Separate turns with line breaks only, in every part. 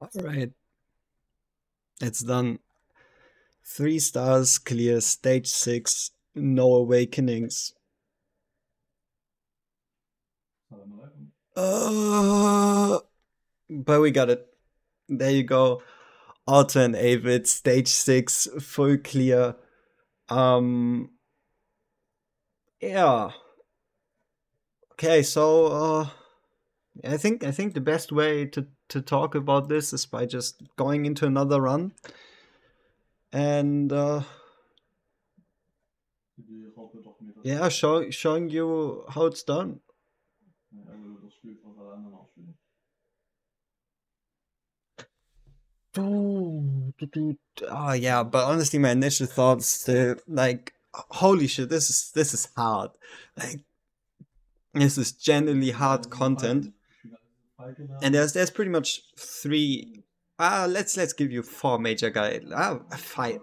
Alright, it's done. 3 stars, clear, stage 6, no awakenings. But we got it. There you go. Auto and Avid, stage 6, full clear. Yeah. Okay, so I think the best way to talk about this is by just going into another run and yeah, showing you how it's done. Oh yeah, but honestly, my initial thoughts, like, holy shit, this is hard. Like, this is genuinely hard content, and there's pretty much three. Let's give you 4 major guys. Five.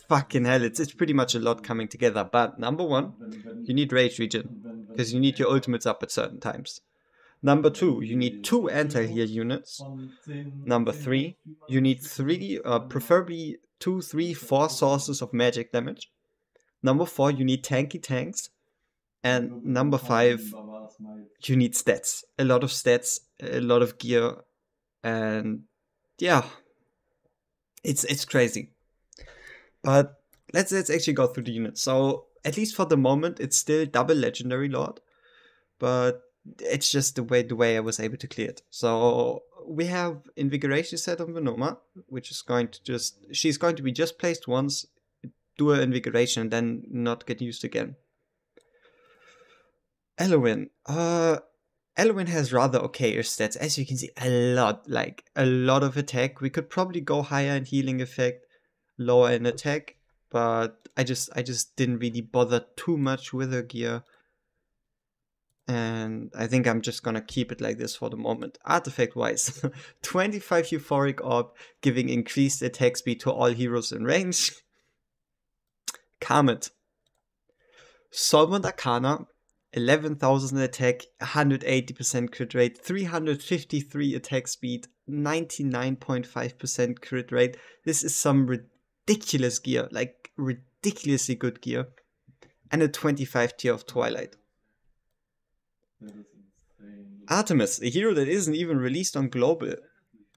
Fucking hell, it's pretty much a lot coming together. But number one, you need rage regen because you need your ultimates up at certain times. Number two, you need 2 anti-heal units. Number three, you need three, preferably 2, 3, 4 sources of magic damage. Number four, you need tanky tanks. And number five, you need stats. A lot of stats, a lot of gear, and yeah, it's crazy. But let's actually go through the units. So at least for the moment, it's still double legendary lord, but it's just the way I was able to clear it. So we have invigoration set on Venoma, which is going to she's going to be just placed once, do her invigoration, and then not get used again. Elowin. Elowin has rather okay stats. As you can see, a lot of attack. We could probably go higher in healing effect, lower in attack, but I just didn't really bother too much with her gear. And I think I'm just gonna keep it like this for the moment. Artifact wise, 25 euphoric orb, giving increased attack speed to all heroes in range. Karmet. Solvent Arcana, 11,000 attack, 180% crit rate, 353 attack speed, 99.5% crit rate. This is some ridiculous gear, like ridiculously good gear. And a 25 tier of Twilight. Artemis, a hero that isn't even released on global.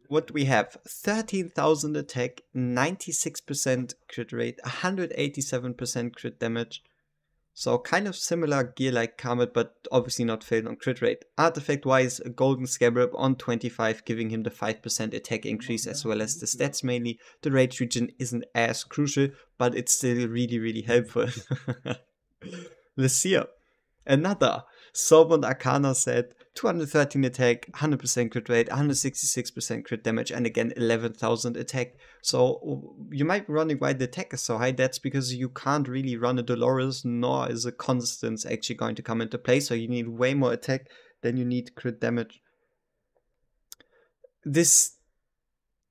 What do we have? 13,000 attack, 96% crit rate, 187% crit damage. So kind of similar gear like Karmet, but obviously not failed on crit rate. Artifact wise, a golden scabrab on 25, giving him the 5% attack increase as well as the stats mainly. The rage regen isn't as crucial, but it's still really helpful. Lucia, another Sorbonne Arcana set, 213 attack, 100% crit rate, 166% crit damage, and again 11,000 attack. So you might be running why the attack is so high. That's because you can't really run a Dolores, nor is a Constance actually going to come into play. So you need way more attack than you need crit damage. This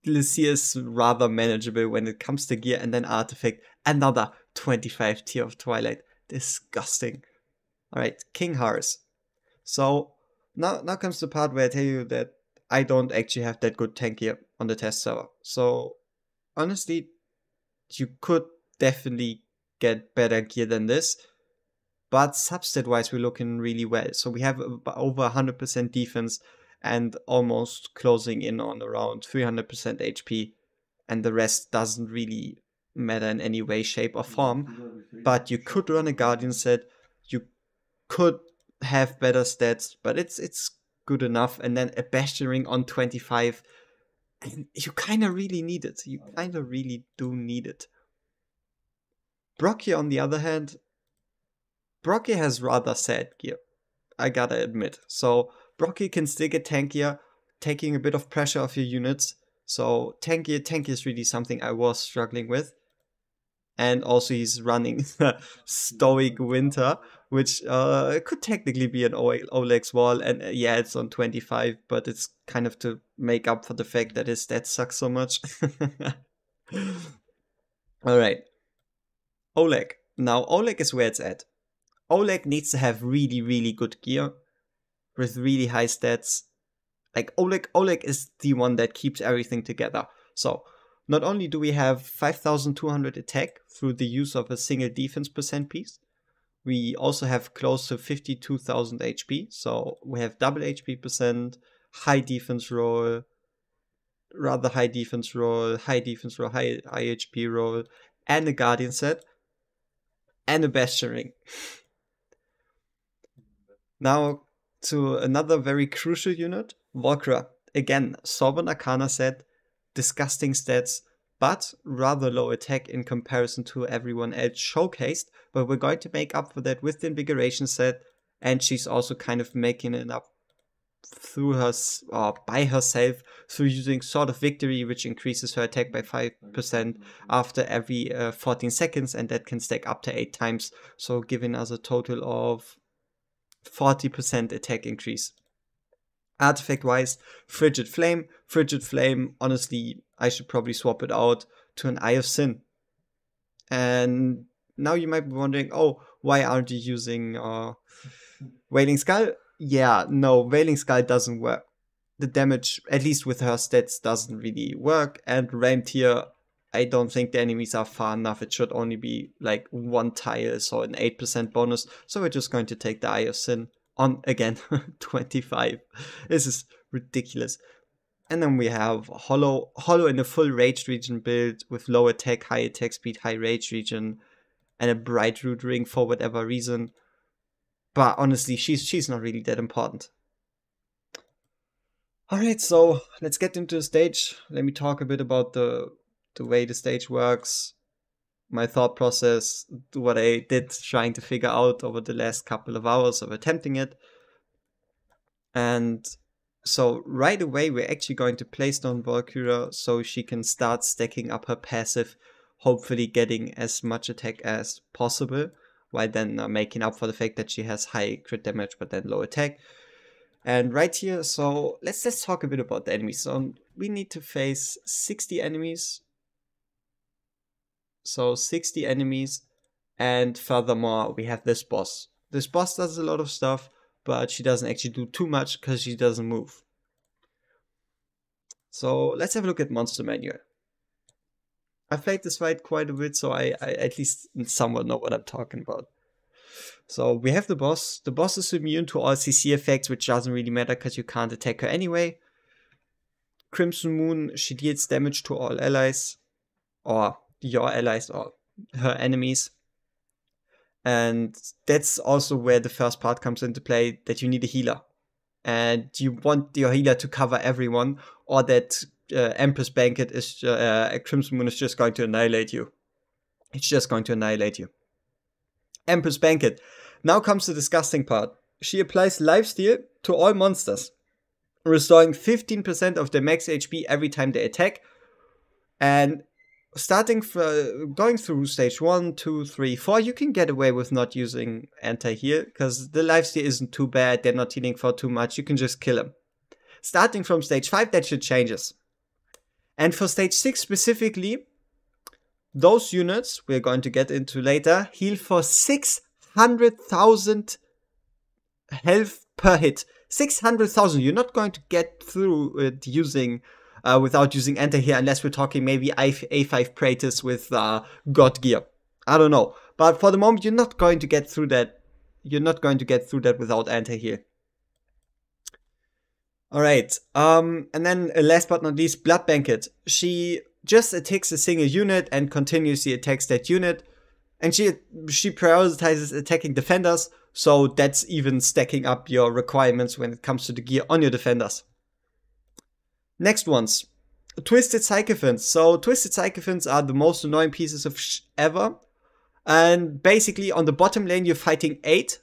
Lucia is rather manageable when it comes to gear, and then Artifact, another 25 tier of Twilight. Disgusting. Alright, King Hars. So now comes the part where I tell you that I don't actually have that good tank gear on the test server. So honestly, you could definitely get better gear than this. But substat wise, we're looking really well. So we have over 100% defense and almost closing in on around 300% HP. And the rest doesn't really matter in any way, shape, or form. But you could run a Guardian set. You could have better stats, but it's good enough. And then a Bastion Ring on 25, and you kind of really need it. You kind of really do need it. Brocky, on the other hand, Brocky has rather sad gear, I gotta admit. So Brocky can still get tankier, taking a bit of pressure off your units. So tank is really something I was struggling with. And also he's running Stoic Winter, which could technically be an Oleg's wall. And yeah, it's on 25, but it's kind of to make up for the fact that his stats suck so much. Alright. Oleg. Now, Oleg is where it's at. Oleg needs to have really good gear with really high stats. Like Oleg is the one that keeps everything together. So not only do we have 5,200 attack through the use of a single defense percent piece, we also have close to 52,000 HP. So we have double HP percent, high defense roll, rather high defense roll, high HP roll, and a Guardian set, and a Bastion ring. Now to another very crucial unit, Volcra. Again, Sovereign Arcana set, disgusting stats, but rather low attack in comparison to everyone else showcased. But we're going to make up for that with the Invigoration set, and she's also kind of making it up through her or by herself through using Sword of Victory, which increases her attack by 5% after every 14 seconds, and that can stack up to 8 times, so giving us a total of 40% attack increase. Artifact wise, Frigid Flame. Frigid Flame, honestly, I should probably swap it out to an Eye of Sin. And now you might be wondering, oh, why aren't you using Wailing Skull? Yeah, no, Wailing Skull doesn't work. The damage, at least with her stats, doesn't really work. And ranked here, I don't think the enemies are far enough. It should only be like 1 tile, so an 8% bonus. So we're just going to take the Eye of Sin on again, 25. This is ridiculous. And then we have Hollow in a full Rage Region build with low attack, high attack speed, high Rage Region, and a Bright Root Ring for whatever reason. But honestly, she's not really that important. Alright, so let's get into the stage. Let me talk a bit about the way the stage works, my thought process, what I did trying to figure out over the last couple of hours of attempting it. And so right away we're actually going to place down Valkyria so she can start stacking up her passive, hopefully getting as much attack as possible, while then making up for the fact that she has high crit damage but then low attack. And right here, so let's talk a bit about the enemies. So we need to face 60 enemies. So 60 enemies, and furthermore we have this boss. This boss does a lot of stuff, but she doesn't actually do too much because she doesn't move. So let's have a look at Monster Manual. I've played this fight quite a bit, so I at least somewhat know what I'm talking about. So we have the boss. The boss is immune to all CC effects, which doesn't really matter because you can't attack her anyway. Crimson Moon, she deals damage to all allies, or your allies, or her enemies. And that's also where the first part comes into play, that you need a healer. And you want your healer to cover everyone, or that Empress Banquet is Crimson Moon is just going to annihilate you. It's just going to annihilate you. Empress Banquet. Now comes the disgusting part. She applies lifesteal to all monsters, restoring 15% of their max HP every time they attack. And starting going through stage 1, 2, 3, 4, you can get away with not using anti-heal, because the lifesteal isn't too bad, they're not healing for too much, you can just kill them. Starting from stage 5, that shit changes. And for stage 6 specifically, those units, we're going to get into later, heal for 600,000 health per hit. 600,000, you're not going to get through it using without using anti-heal, unless we're talking maybe A5 Praetus with God Gear. I don't know. But for the moment, you're not going to get through that. You're not going to get through that without anti-heal. Alright, and then last but not least, Blood Banquet. She just attacks a single unit and continuously attacks that unit. And she prioritizes attacking defenders, so that's even stacking up your requirements when it comes to the gear on your defenders. Next ones, Twisted Sycophants. So Twisted Sycophants are the most annoying pieces of ever. And basically on the bottom lane you're fighting 8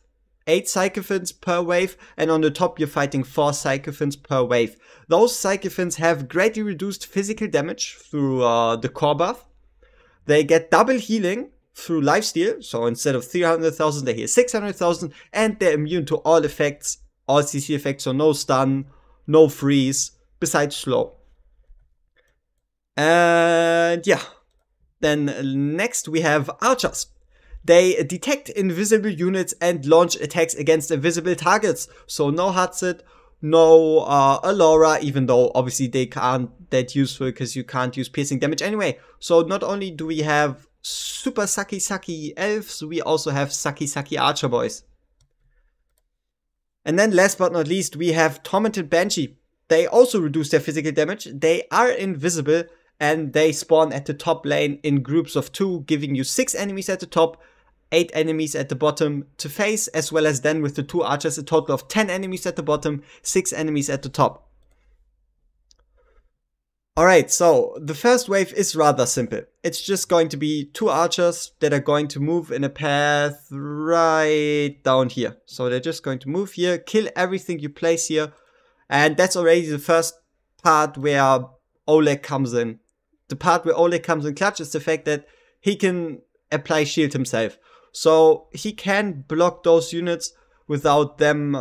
Sycophants per wave, and on the top you're fighting 4 Sycophants per wave. Those Sycophants have greatly reduced physical damage through the core buff. They get double healing through lifesteal, so instead of 300,000 they heal 600,000, and they're immune to all effects, all CC effects, so no stun, no freeze, besides slow. And yeah, then next we have archers. They detect invisible units and launch attacks against invisible targets, so no hard sit, no Allura, even though obviously they aren't that useful because you can't use piercing damage anyway. So not only do we have super sucky elves, we also have sucky archer boys. And then last but not least, we have Tormented Banshee. They also reduce their physical damage. They are invisible and they spawn at the top lane in groups of 2, giving you 6 enemies at the top, 8 enemies at the bottom to face, as well as then with the 2 archers, a total of 10 enemies at the bottom, 6 enemies at the top. Alright, so the first wave is rather simple. It's just going to be 2 archers that are going to move in a path right down here. So they're just going to move here, kill everything you place here. And that's already the first part where Oleg comes in. The part where Oleg comes in clutch is the fact that he can apply shield himself. So he can block those units without them,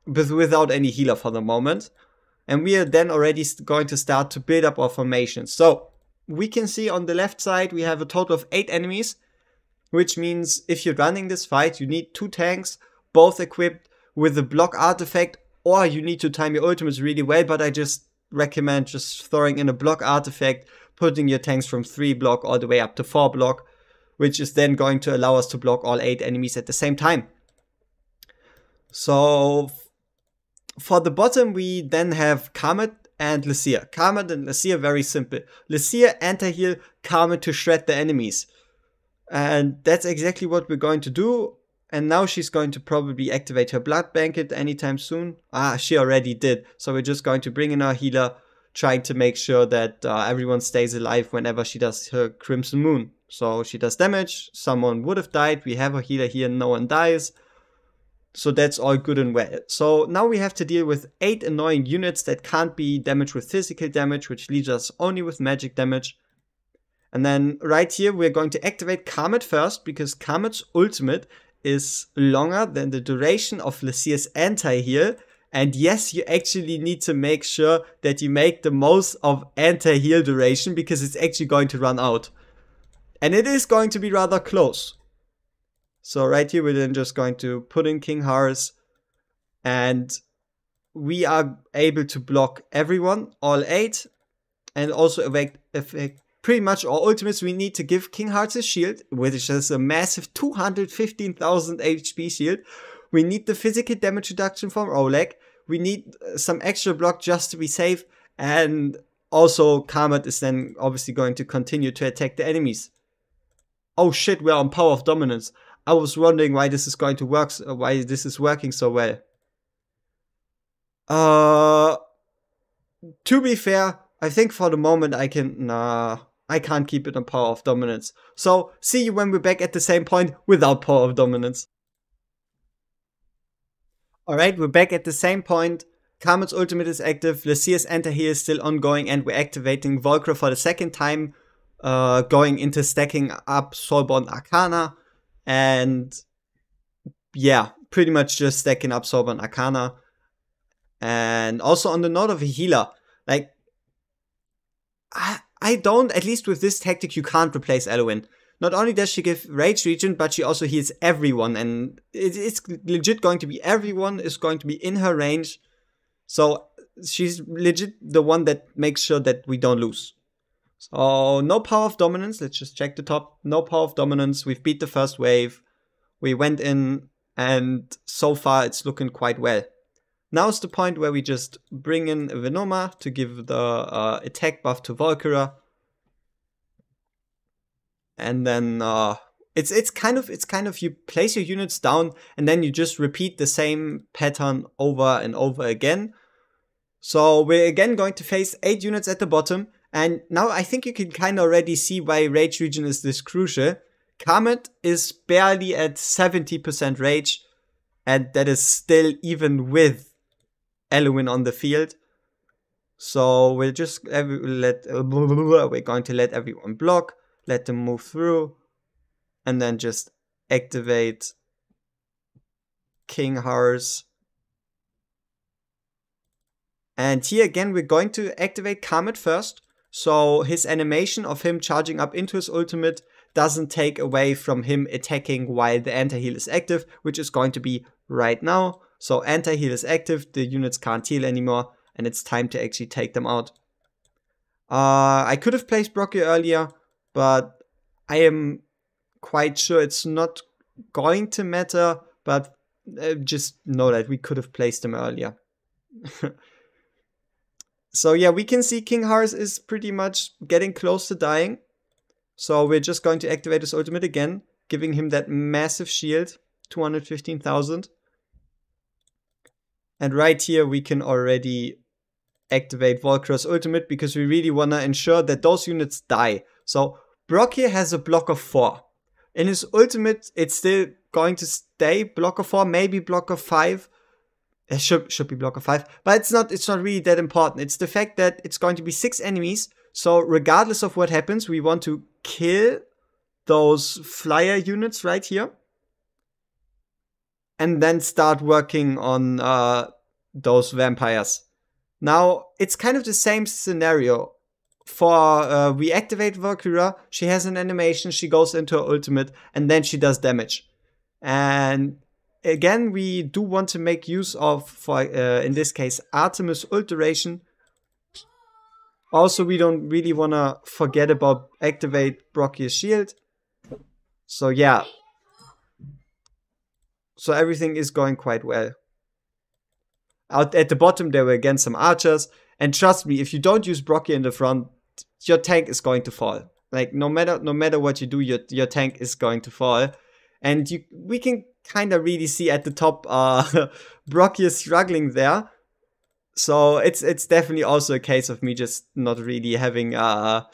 without any healer for the moment. And we are then already going to start to build up our formation. So we can see on the left side we have a total of 8 enemies, which means if you're running this fight, you need 2 tanks, both equipped with a block artifact, or you need to time your ultimates really well, but I just recommend just throwing in a block artifact, putting your tanks from 3 block all the way up to 4 block, which is then going to allow us to block all 8 enemies at the same time. So for the bottom, we then have Karmet and Lycia. Karmet and Lycia, very simple. Lycia anti-heal, Karmet to shred the enemies. And that's exactly what we're going to do. And now she's going to probably activate her Blood Banquet anytime soon. She already did. So we're just going to bring in our healer, trying to make sure that everyone stays alive whenever she does her Crimson Moon. So she does damage, someone would have died, we have a healer here, no one dies. So that's all good and well. So now we have to deal with 8 annoying units that can't be damaged with physical damage, which leaves us only with magic damage. And then right here we're going to activate Karmet first, because Karmet's ultimate is longer than the duration of Lycia's anti-heal. And yes, you actually need to make sure that you make the most of anti-heal duration, because it's actually going to run out. And it is going to be rather close. So right here, we're then just going to put in King Horus, and we are able to block everyone, all 8, and also affect pretty much all ultimates. We need to give King Horus a shield, which is a massive 215,000 HP shield. We need the physical damage reduction from Oleg. We need some extra block just to be safe, and also Karmet is then obviously going to continue to attack the enemies. Oh shit, we're on Power of Dominance. I was wondering why this is going to work, why this is working so well. To be fair, I think for the moment I can't keep it on Power of Dominance. So, see you when we're back at the same point without Power of Dominance. Alright, we're back at the same point. Karmet's ultimate is active, Lycia's anti-heal is still ongoing, and we're activating Volcra for the second time, going into stacking up Soulborn Arcana. And yeah, pretty much just stacking up Soulborn Arcana. And also on the note of a healer, like, I don't, at least with this tactic, you can't replace Eloin. Not only does she give Rage Regen, but she also heals everyone. And it's legit going to be everyone is going to be in her range. So she's legit the one that makes sure that we don't lose. So no Power of Dominance. Let's just check the top. No Power of Dominance. We've beat the first wave. We went in, and so far it's looking quite well. Now's the point where we just bring in Venoma to give the attack buff to Volcra. And then it's kind of you place your units down and then you just repeat the same pattern over and over again. So we're again going to face 8 units at the bottom. And now I think you can kind of already see why Rage Regen is this crucial. Karmet is barely at 70% Rage, and that is still even with Eloin on the field. So we'll just we're going to let everyone block, let them move through, and then just activate King Horus. And here again we're going to activate Karmet first. So his animation of him charging up into his ultimate doesn't take away from him attacking while the anti-heal is active, which is going to be right now. So anti-heal is active, the units can't heal anymore, and it's time to actually take them out. I could have placed Brocky earlier, but I am quite sure it's not going to matter, but just know that we could have placed them earlier. So yeah, we can see King Harus is pretty much getting close to dying. So we're just going to activate his ultimate again, giving him that massive shield, 215,000. And right here we can already activate Valkyrie's ultimate because we really want to ensure that those units die. So Brock here has a block of 4. In his ultimate, it's still going to stay block of 4, maybe block of 5. It should be block of 5, but it's not really that important. It's the fact that it's going to be 6 enemies. So regardless of what happens, we want to kill those flyer units right here. And then start working on those vampires. Now, it's kind of the same scenario. For we activate Valkyria, she has an animation, she goes into her ultimate, and then she does damage. And again, we do want to make use of, for in this case, Artemis ult duration. Also, we don't really want to forget about activate Brocky's shield. So yeah. So everything is going quite well. Out at the bottom, there were again some archers. And trust me, if you don't use Brocky in the front, your tank is going to fall. Like, no matter what you do, your tank is going to fall. And we can kind of really see at the top, Brocky is struggling there. So it's definitely also a case of me just not really having that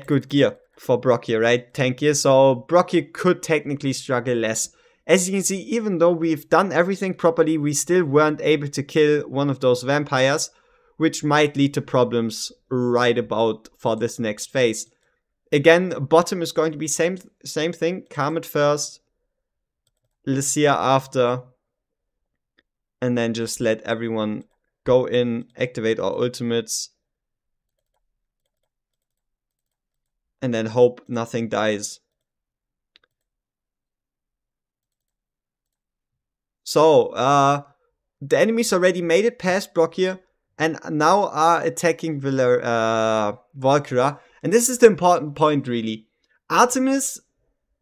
good gear for Brocky, right? Tank gear. So Brocky could technically struggle less. As you can see, even though we've done everything properly, we still weren't able to kill one of those vampires, which might lead to problems right about for this next phase. Again, bottom is going to be same thing. Karmet first, Lycia after, and then just let everyone go in, activate our ultimates, and then hope nothing dies. So, the enemies already made it past Brock here, and now are attacking Valkyria. And this is the important point, really. Artemis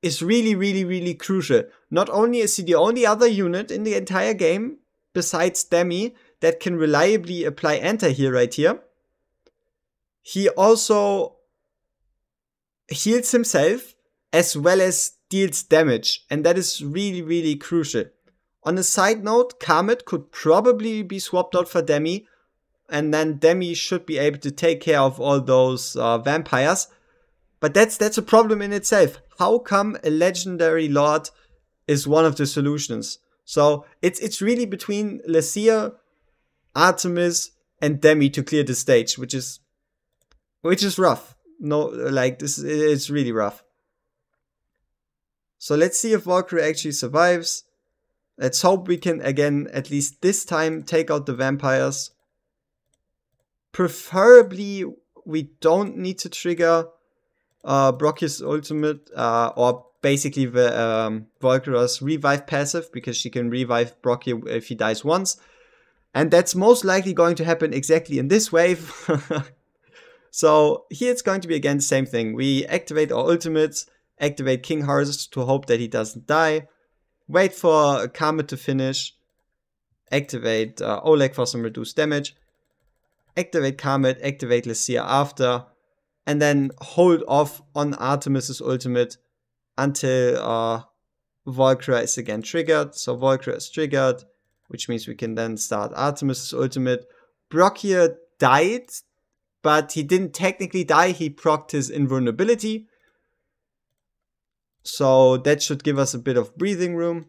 is really crucial. Not only is he the only other unit in the entire game, besides Demi, that can reliably apply anti-heal right here. He also heals himself, as well as deals damage. And that is really crucial. On a side note, Karmet could probably be swapped out for Demi, and then Demi should be able to take care of all those vampires. But that's a problem in itself. How come a legendary lord is one of the solutions? So it's really between Lycia, Artemis, and Demi to clear the stage, which is rough. No, like it's really rough. So let's see if Valkyrie actually survives. Let's hope we can, again, at least this time, take out the vampires. Preferably, we don't need to trigger Brocky's ultimate, or basically the Valkyria's revive passive, because she can revive Brocky if he dies once. And that's most likely going to happen exactly in this wave. So here it's going to be, again, the same thing. We activate our ultimates, activate King Harus to hope that he doesn't die. Wait for Karmet to finish. Activate Oleg for some reduced damage. Activate Karmet, activate Lycia after. And then hold off on Artemis's ultimate until Valkyria is again triggered. So Valkyria is triggered, which means we can then start Artemis's ultimate. Brock here died, but he didn't technically die. He procced his invulnerability. So that should give us a bit of breathing room.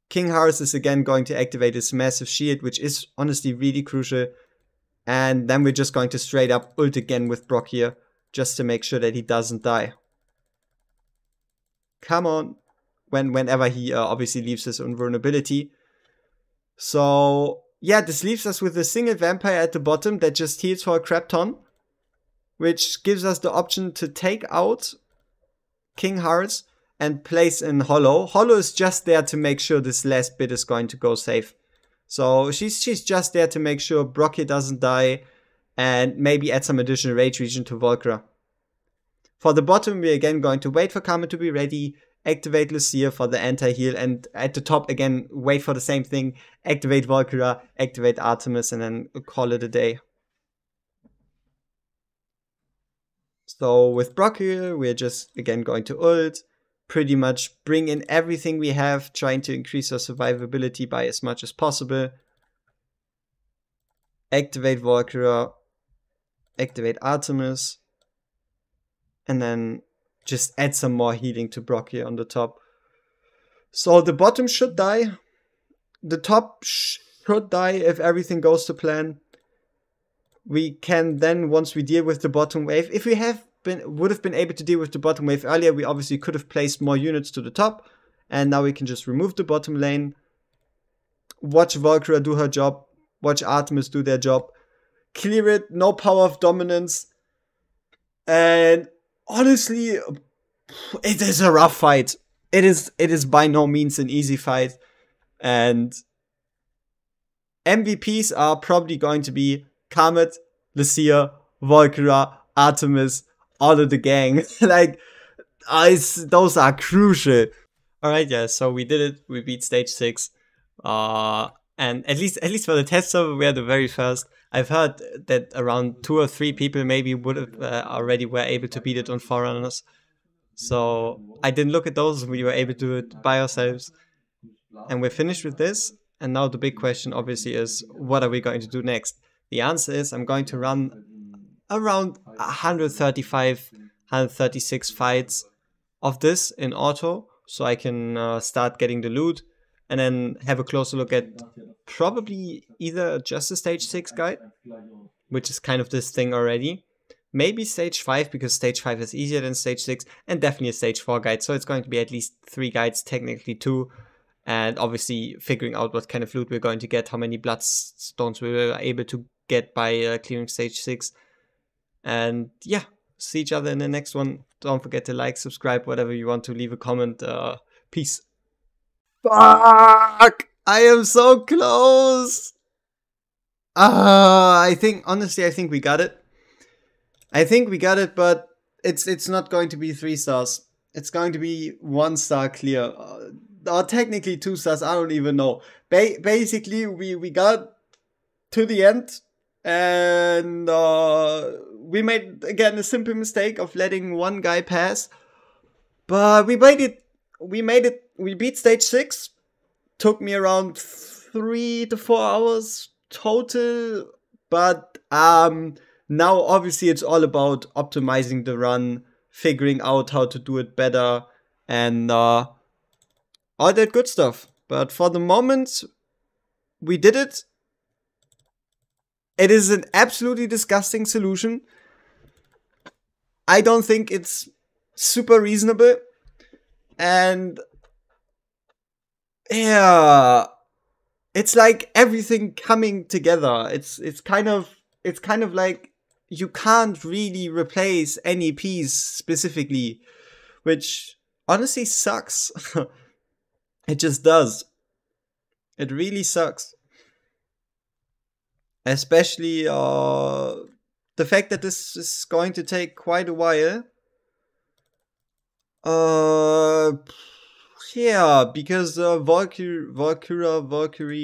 King Harus is again going to activate his massive shield, which is honestly really crucial. And then we're just going to straight up ult again with Brock here, just to make sure that he doesn't die. Come on. Whenever he obviously leaves his invulnerability. So yeah, this leaves us with a single vampire at the bottom that just heals for a crap ton, which gives us the option to take out King Harus and place in Hollow. Hollow is just there to make sure this last bit is going to go safe. So she's just there to make sure Brocky doesn't die and maybe add some additional rage region to Volcra. For the bottom, we're again going to wait for Karma to be ready, activate Lucia for the anti-heal, and at the top again, wait for the same thing, activate Volcra, activate Artemis, and then call it a day. So with Brock here, we're just again going to ult, pretty much bring in everything we have, trying to increase our survivability by as much as possible. Activate Volcra, activate Artemis, and then just add some more healing to Brock here on the top. So the bottom should die. The top should die if everything goes to plan. We can then, once we deal with the bottom wave, if we would have been able to deal with the bottom wave earlier, we obviously could have placed more units to the top. And now we can just remove the bottom lane. Watch Volcra do her job. Watch Artemis do their job. Clear it, no power of dominance. And honestly, it is a rough fight. It is by no means an easy fight. And MVPs are probably going to be Karmet, Lucia, Volcra, Artemis, all of the gang. Like, those are crucial. Alright, yeah, so we did it. We beat stage 6. And at least for the test server, we are the very first. I've heard that around 2 or 3 people maybe would have already were able to beat it on Forerunners. So I didn't look at those. We were able to do it by ourselves. And we're finished with this. And now the big question obviously is, what are we going to do next? The answer is I'm going to run around 135, 136 fights of this in auto. So I can start getting the loot. And then have a closer look at probably either just a stage 6 guide, which is kind of this thing already. Maybe stage 5, because stage 5 is easier than stage 6. And definitely a stage 4 guide. So it's going to be at least 3 guides, technically 2. And obviously figuring out what kind of loot we're going to get, how many bloodstones we were able to get by clearing stage 6. And yeah, see each other in the next one. Don't forget to like, subscribe, whatever you want to, leave a comment. Peace. Fuck! I am so close! Honestly, I think we got it. I think we got it, but it's not going to be 3 stars. It's going to be 1 star clear. Or technically 2 stars, I don't even know. Basically, we got to the end. And we made, again, a simple mistake of letting 1 guy pass. But we made it. We beat stage 6. Took me around 3 to 4 hours total. But now obviously it's all about optimizing the run, figuring out how to do it better, and all that good stuff. But for the moment, we did it. It is an absolutely disgusting solution. I don't think it's super reasonable. And yeah, it's like everything coming together. It's kind of like you can't really replace any piece specifically, which honestly sucks. It just does. It really sucks. Especially the fact that this is going to take quite a while. Yeah, because Valkyrie,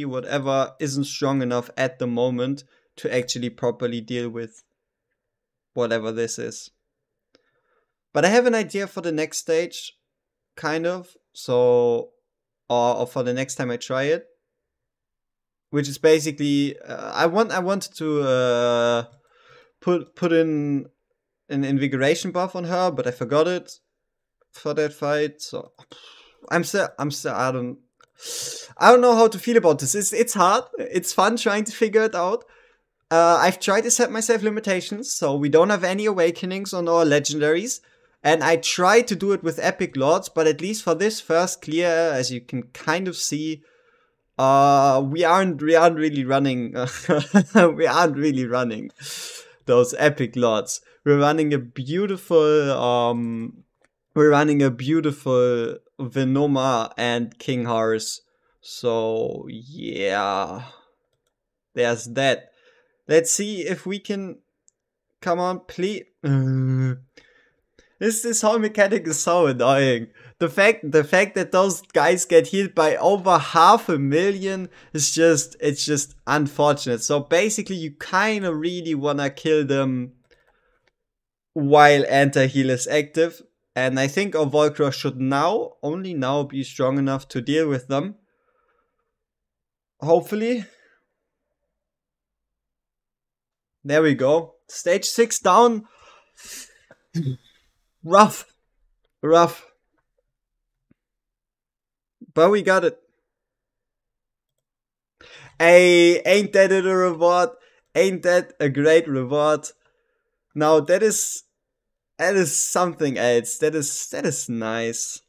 whatever, isn't strong enough at the moment to actually properly deal with whatever this is. But I have an idea for the next stage, kind of. So, or for the next time I try it, which is basically I wanted to put in an invigoration buff on her, but I forgot it for that fight. So I don't know how to feel about this. It's hard. It's fun trying to figure it out. I've tried to set myself limitations, so we don't have any awakenings on our legendaries. And I tried to do it with epic lords, but at least for this first clear, as you can kind of see, we aren't really running. We aren't really running those epic lords. We're running a beautiful we're running a beautiful Venoma and King Horse. So yeah, there's that. Let's see if we can. Come on, please. This whole mechanic is so annoying. The fact that those guys get healed by over 500,000 is just unfortunate. So basically you kinda really wanna kill them while anti-heal is active. And I think our Volcro should only now be strong enough to deal with them. Hopefully. There we go. Stage 6 down. Rough. But we got it. Hey, ain't that a reward? Ain't that a great reward? Now that is something else. That is nice.